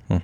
All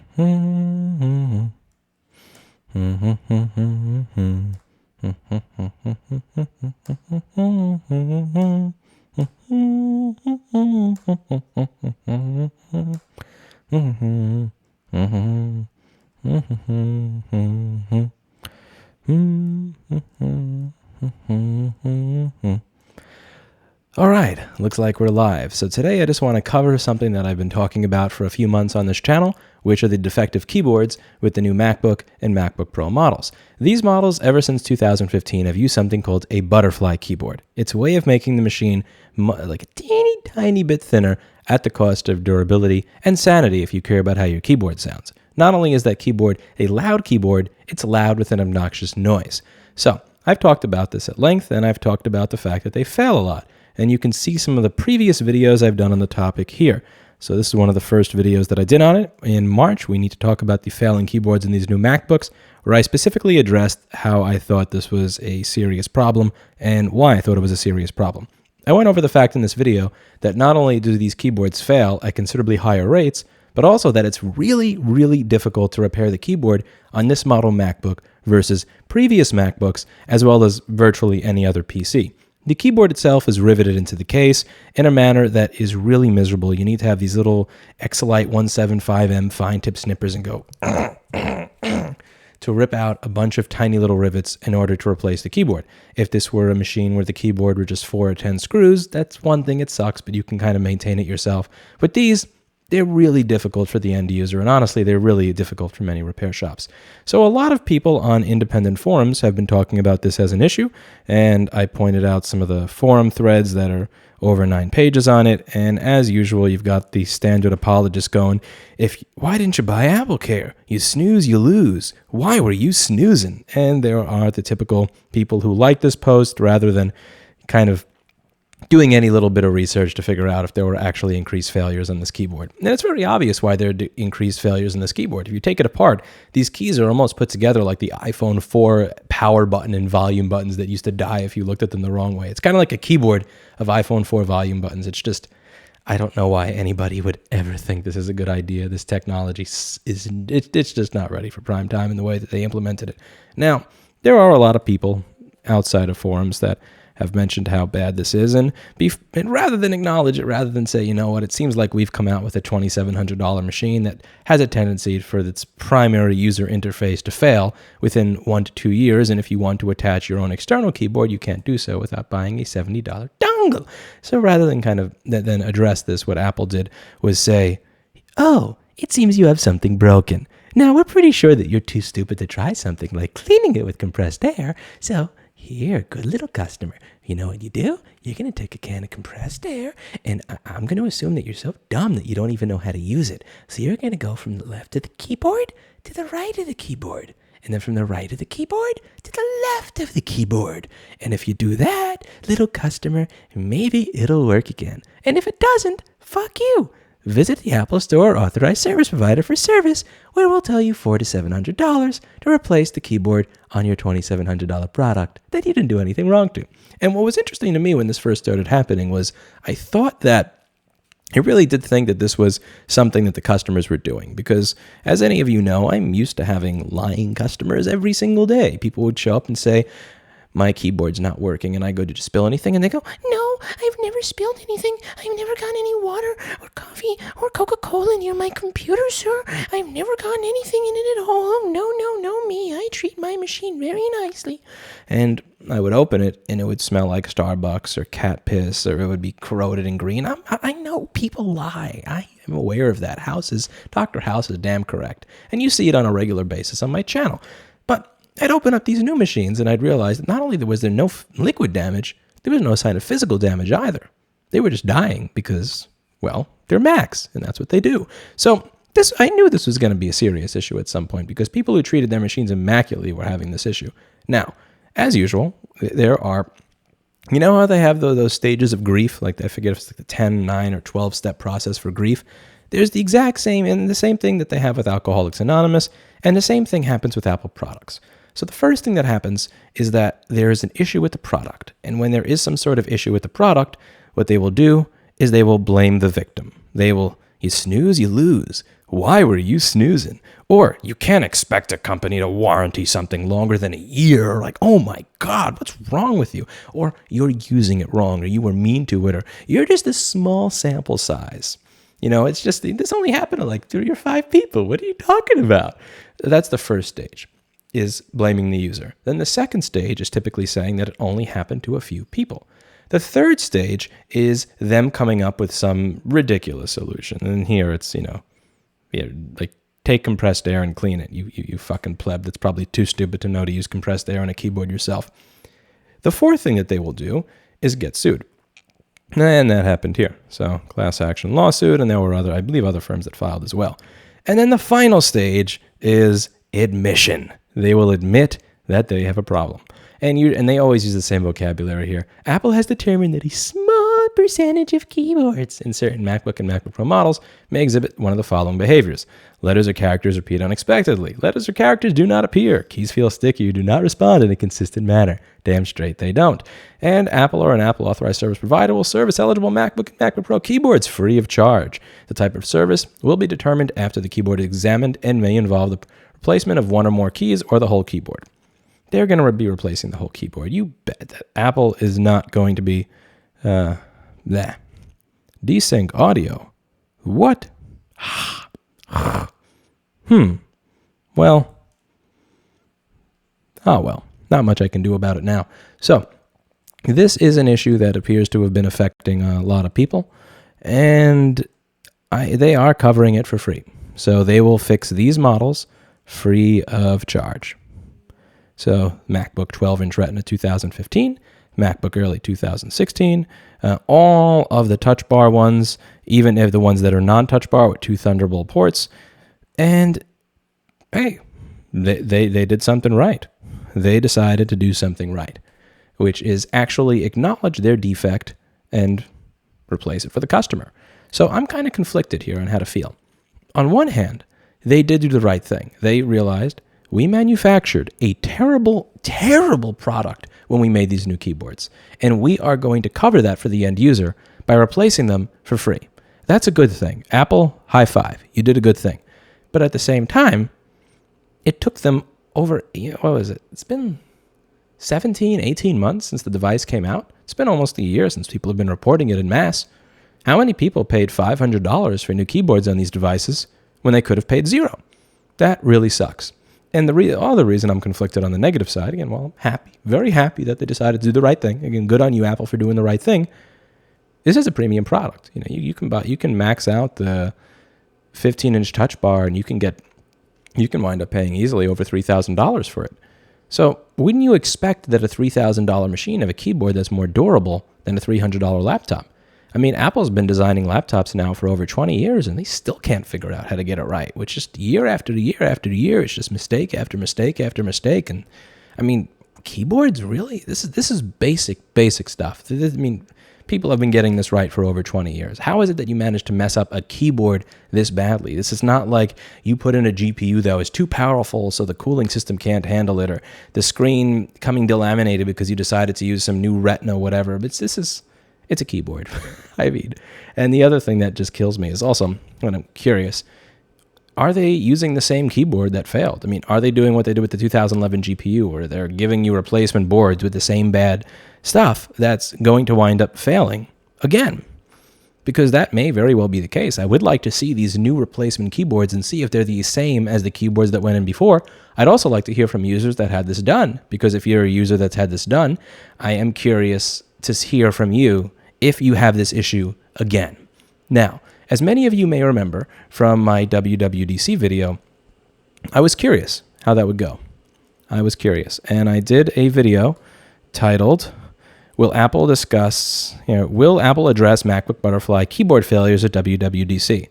right, looks like we're live. So today I just want to cover something that I've been talking about for a few months on this channel, which are the defective keyboards with the new MacBook and MacBook Pro models. These models, ever since 2015, have used something called a butterfly keyboard. It's a way of making the machine like a teeny tiny bit thinner at the cost of durability and sanity if you care about how your keyboard sounds. Not only is that keyboard a loud keyboard, it's loud with an obnoxious noise. So I've talked about this at length, and I've talked about the fact that they fail a lot. And you can see some of the previous videos I've done on the topic here. So this is one of the first videos that I did on it. In March, we need to talk about the failing keyboards in these new MacBooks, where I specifically addressed how I thought this was a serious problem and why I thought it was a serious problem. I went over the fact in this video that not only do these keyboards fail at considerably higher rates, but also that it's really, really difficult to repair the keyboard on this model MacBook versus previous MacBooks, as well as virtually any other PC. The keyboard itself is riveted into the case in a manner that is really miserable. You need to have these little Exolite 175M fine tip snippers and go to rip out a bunch of tiny little rivets in order to replace the keyboard. If this were a machine where the keyboard were just 4 or 10 screws, that's one thing, it sucks, but you can kind of maintain it yourself. But these, they're really difficult for the end user, and honestly, they're really difficult for many repair shops. So a lot of people on independent forums have been talking about this as an issue, and I pointed out some of the forum threads that are over 9 pages on it, and as usual, you've got the standard apologist going, why didn't you buy AppleCare? You snooze, you lose. Why were you snoozing? And there are the typical people who like this post rather than kind of doing any little bit of research to figure out if there were actually increased failures on this keyboard. And it's very obvious why there are increased failures in this keyboard. If you take it apart, these keys are almost put together like the iPhone 4 power button and volume buttons that used to die if you looked at them the wrong way. It's kind of like a keyboard of iPhone 4 volume buttons. It's just, I don't know why anybody would ever think this is a good idea. This technology it's just not ready for prime time in the way that they implemented it. Now, there are a lot of people outside of forums that have mentioned how bad this is, and rather than acknowledge it, rather than say, you know what, it seems like we've come out with a $2,700 machine that has a tendency for its primary user interface to fail within 1 to 2 years, and if you want to attach your own external keyboard, you can't do so without buying a $70 dongle. So rather than kind of then address this, what Apple did was say, oh, it seems you have something broken. Now, we're pretty sure that you're too stupid to try something like cleaning it with compressed air, so here, good little customer. You know what you do? You're going to take a can of compressed air, and I'm going to assume that you're so dumb that you don't even know how to use it. So you're going to go from the left of the keyboard to the right of the keyboard, and then from the right of the keyboard to the left of the keyboard. And if you do that, little customer, maybe it'll work again. And if it doesn't, fuck you. Visit the Apple Store or authorized service provider for service, where we'll tell you $400 to $700 to replace the keyboard on your $2,700 product that you didn't do anything wrong to. And what was interesting to me when this first started happening was I thought that I really did think that this was something that the customers were doing because, as any of you know, I'm used to having lying customers every single day. People would show up and say, my keyboard's not working, and I go, did you spill anything? And they go, no, I've never spilled anything. I've never gotten any water or coffee or Coca-Cola near my computer, sir. I've never gotten anything in it at all. Oh, no, me. I treat my machine very nicely. And I would open it, and it would smell like Starbucks or cat piss, or it would be corroded and green. I know people lie. I am aware of that. Dr. House is damn correct. And you see it on a regular basis on my channel. But I'd open up these new machines and I'd realize that not only was there no liquid damage, there was no sign of physical damage either. They were just dying because, well, they're Macs, and that's what they do. So I knew this was going to be a serious issue at some point because people who treated their machines immaculately were having this issue. Now, as usual, there are, you know how they have those stages of grief? Like I forget if it's like the 10, 9, or 12-step process for grief. There's the exact same, and the same thing that they have with Alcoholics Anonymous, and the same thing happens with Apple products. So the first thing that happens is that there is an issue with the product. And when there is some sort of issue with the product, what they will do is they will blame the victim. You snooze, you lose. why were you snoozing? Or you can't expect a company to warranty something longer than a year. Like, oh my God, what's wrong with you? Or you're using it wrong, or you were mean to it, or you're just a small sample size. It's just, this only happened to like 3 or 5 people. What are you talking about? That's the first stage, is blaming the user. Then the second stage is typically saying that it only happened to a few people. The third stage is them coming up with some ridiculous solution. And here it's, like, take compressed air and clean it. You fucking pleb that's probably too stupid to know to use compressed air on a keyboard yourself. The fourth thing that they will do is get sued. And that happened here. So class action lawsuit, and there were other firms that filed as well. And then the final stage is admission. They will admit that they have a problem. And they always use the same vocabulary here. Apple has determined that a small percentage of keyboards in certain MacBook and MacBook Pro models may exhibit one of the following behaviors. Letters or characters repeat unexpectedly. Letters or characters do not appear. Keys feel sticky or do not respond in a consistent manner. Damn straight they don't. And Apple or an Apple authorized service provider will service eligible MacBook and MacBook Pro keyboards free of charge. The type of service will be determined after the keyboard is examined and may involve the replacement of one or more keys or the whole keyboard. They're going to be replacing the whole keyboard. You bet that Apple is not going to be Desync audio. What? Well. Oh, well. Not much I can do about it now. So, this is an issue that appears to have been affecting a lot of people, and they are covering it for free. So, they will fix these models free of charge. So MacBook 12-inch Retina 2015, MacBook Early 2016, all of the Touch Bar ones, even if the ones that are non-Touch Bar with 2 Thunderbolt ports. And hey, they did something right. They decided to do something right, which is actually acknowledge their defect and replace it for the customer. So I'm kind of conflicted here on how to feel. On one hand, they did do the right thing. They realized we manufactured a terrible, terrible product when we made these new keyboards, and we are going to cover that for the end user by replacing them for free. That's a good thing. Apple, high five. You did a good thing. But at the same time, it took them over, what was it? It's been 17, 18 months since the device came out. It's been almost a year since people have been reporting it en masse. How many people paid $500 for new keyboards on these devices when they could have paid $0? That really sucks. And the reason I'm conflicted on the negative side, again, well, I'm happy, very happy that they decided to do the right thing. Again, good on you, Apple, for doing the right thing. This is a premium product. You can max out the 15-inch Touch Bar, and you can wind up paying easily over $3,000 for it. So wouldn't you expect that a $3,000 machine have a keyboard that's more durable than a $300 laptop? I mean, Apple's been designing laptops now for over 20 years, and they still can't figure out how to get it right, which just year after year after year, it's just mistake after mistake after mistake. And I mean, keyboards, really? This is basic stuff. I mean, people have been getting this right for over 20 years. How is it that you managed to mess up a keyboard this badly? This is not like you put in a GPU that was too powerful so the cooling system can't handle it, or the screen coming delaminated because you decided to use some new Retina, whatever. But it's a keyboard. I mean, and the other thing that just kills me is also, when I'm curious, are they using the same keyboard that failed? I mean, are they doing what they did with the 2011 GPU, where they're giving you replacement boards with the same bad stuff that's going to wind up failing again? Because that may very well be the case. I would like to see these new replacement keyboards and see if they're the same as the keyboards that went in before. I'd also like to hear from users that had this done, because if you're a user that's had this done, I am curious to hear from you if you have this issue again. Now, as many of you may remember from my WWDC video, I was curious how that would go. I was curious, and I did a video titled, Will Apple address MacBook Butterfly keyboard failures at WWDC?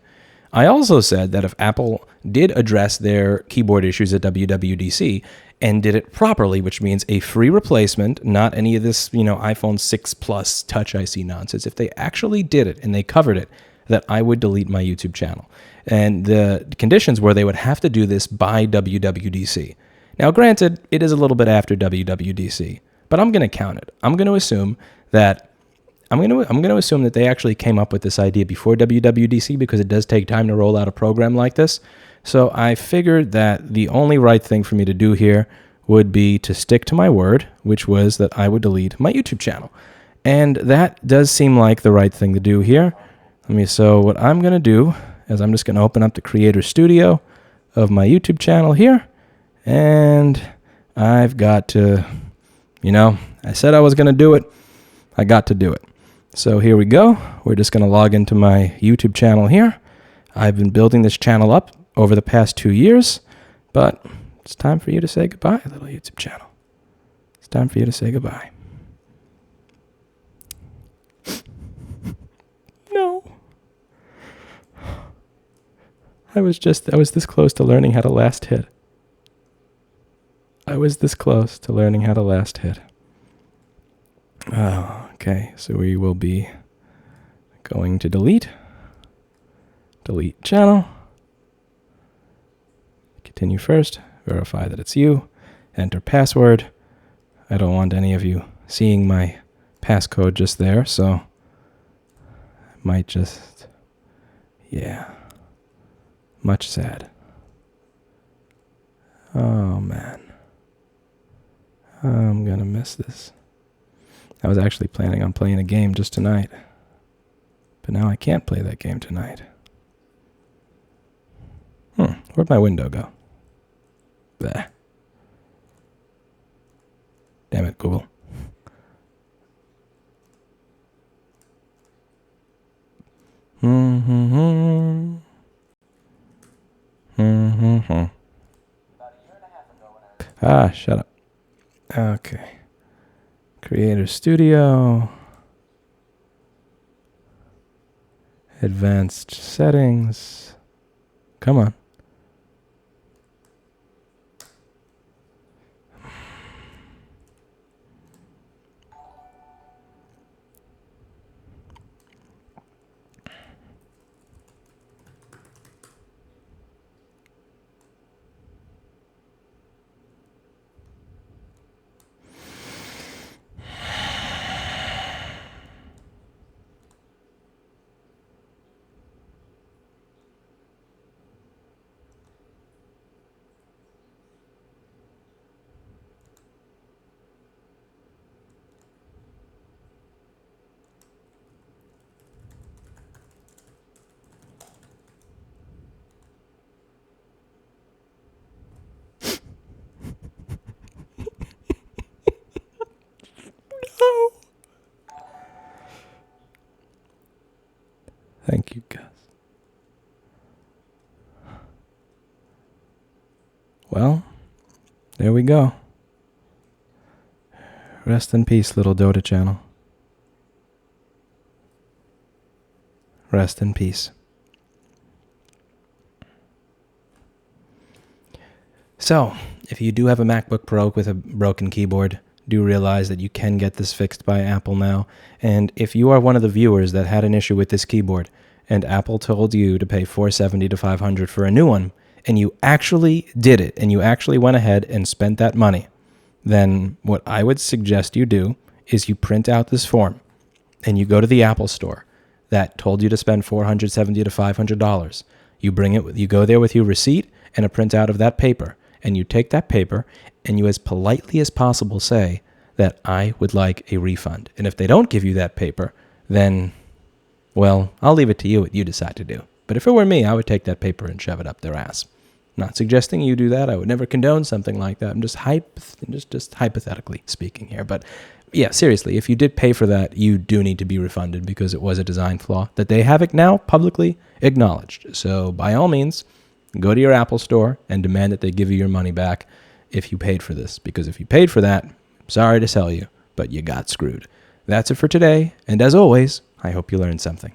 I also said that if Apple did address their keyboard issues at WWDC and did it properly, which means a free replacement, not any of this, iPhone 6 Plus Touch IC nonsense, if they actually did it and they covered it, that I would delete my YouTube channel. And the conditions were they would have to do this by WWDC. Now, granted, it is a little bit after WWDC, but I'm going to count it. I'm going to assume that I'm gonna assume that they actually came up with this idea before WWDC, because it does take time to roll out a program like this. So I figured that the only right thing for me to do here would be to stick to my word, which was that I would delete my YouTube channel. And that does seem like the right thing to do here. So what I'm going to do is I'm just going to open up the Creator Studio of my YouTube channel here. And I've got to, I said I was going to do it. I got to do it. So here we go. We're just going to log into my YouTube channel here. I've been building this channel up over the past 2 years, but it's time for you to say goodbye, little YouTube channel. It's time for you to say goodbye. No. I was this close to learning how to last hit. I was this close to learning how to last hit. Oh, okay, so we will be going to delete channel, continue first, verify that it's you, enter password. I don't want any of you seeing my passcode just there, so I might just, much sad. Oh man, I'm gonna miss this. I was actually planning on playing a game just tonight, but now I can't play that game tonight. Where'd my window go? Bleh. Damn it, Google. Ah, shut up. Okay. Creator Studio. Advanced settings. Come on. Thank you, Gus. Well, there we go. Rest in peace, little Dota channel. Rest in peace. So, if you do have a MacBook Pro with a broken keyboard, do realize that you can get this fixed by Apple now. And if you are one of the viewers that had an issue with this keyboard and Apple told you to pay $470 to $500 for a new one, and you actually did it, and you actually went ahead and spent that money, then what I would suggest you do is you print out this form and you go to the Apple store that told you to spend $470 to $500. You bring it, you go there with your receipt and a printout of that paper, and you take that paper and you as politely as possible say that I would like a refund. And if they don't give you that paper, then, well, I'll leave it to you what you decide to do. But if it were me, I would take that paper and shove it up their ass. Not suggesting you do that. I would never condone something like that. I'm just hypothetically speaking here. But yeah, seriously, if you did pay for that, you do need to be refunded because it was a design flaw that they have now publicly acknowledged. So by all means, go to your Apple store and demand that they give you your money back if you paid for this. Because if you paid for that, sorry to tell you, but you got screwed. That's it for today. And as always, I hope you learned something.